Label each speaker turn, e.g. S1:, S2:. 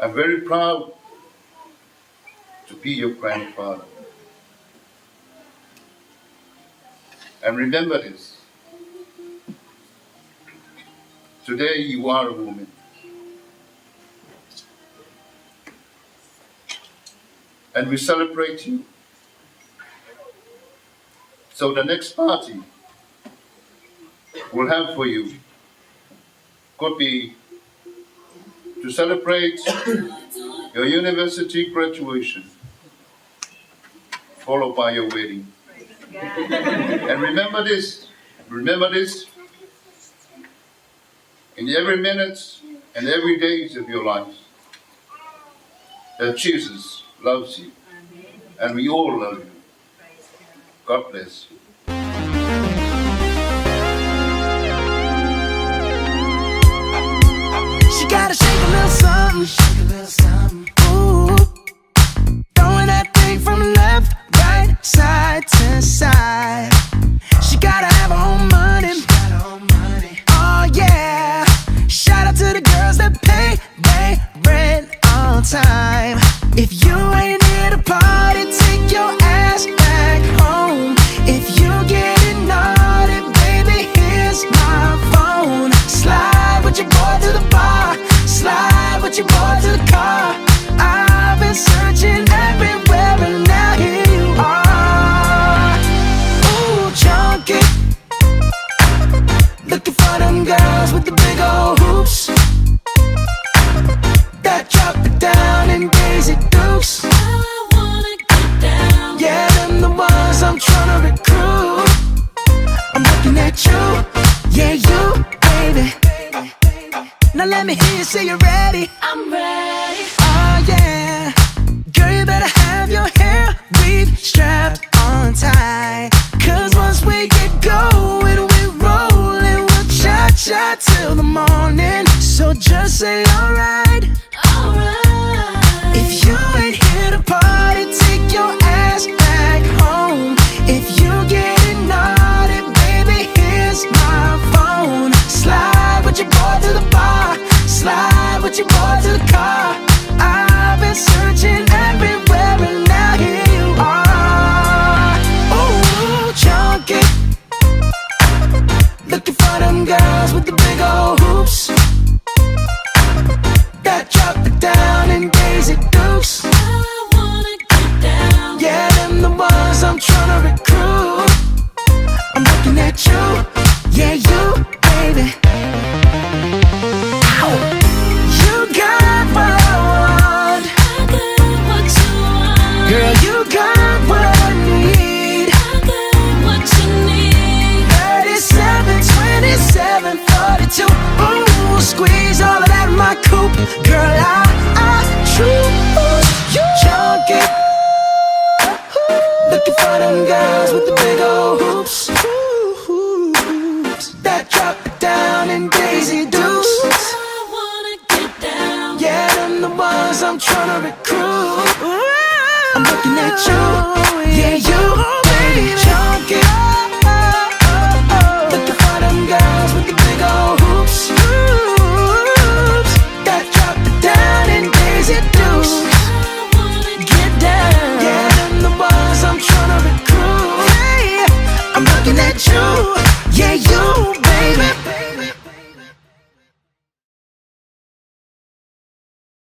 S1: I'm very proud to be your grandfather. And remember this. Today you are a woman. And we celebrate you. So the next party we'll have for you could be to celebrate your university graduation, followed by your wedding. And remember this, in every minute and every days of your life, that Jesus loves you, and we all love you. God bless you.
S2: She gotta shake a little something, ooh. Throwing that thing from left, right, side to side. She gotta have her own money, oh yeah. Shout out to the girls that pay their rent on time. If you ain't here to party, take your ass back home. If you getting naughty, baby, here's my phone. Slide with your boy to the bar, slide with your boy to the car. I've been searching everywhere and now here you are. Ooh, junkie, looking for them girls with the big old hoops that drop it down in Daisy Dukes.
S3: I wanna get down.
S2: Yeah, them the ones I'm tryna recruit. I'm looking at you, yeah, you, baby. Now let me hear you say you're ready.
S3: I'm ready.
S2: Oh yeah, girl, you better have your hair weave strapped on tight. Cause once we get going, we rollin', we'll cha-cha till the morning. So just say alright.
S3: Alright.
S2: If you ain't here to party, take your ass back home. If you getting naughty, baby, here's my phone. Slide with your boy to the bar, slide with your boy to the car. I've been searching everywhere and now here you are. Ooh, junkie, looking for them girls with the big old hoops that drop it down in Daisy Dukes.
S3: I wanna get down.
S2: Yeah, them the ones I'm tryna recruit. I'm looking at you, yeah, you, baby. Ow. You got what I want,
S3: I got what you want.
S2: girl, you got what I need.
S3: I got what you need.
S2: 37, 27, 42. Ooh, squeeze all of that in my coupe. Girl, I choose you. Junkie, looking for them girls with the big old hoops that drop it down in Daisy Dukes.
S3: I wanna get down.
S2: Yeah, them the ones I'm tryna recruit. I'm looking at you, yeah, you, baby. Junkie,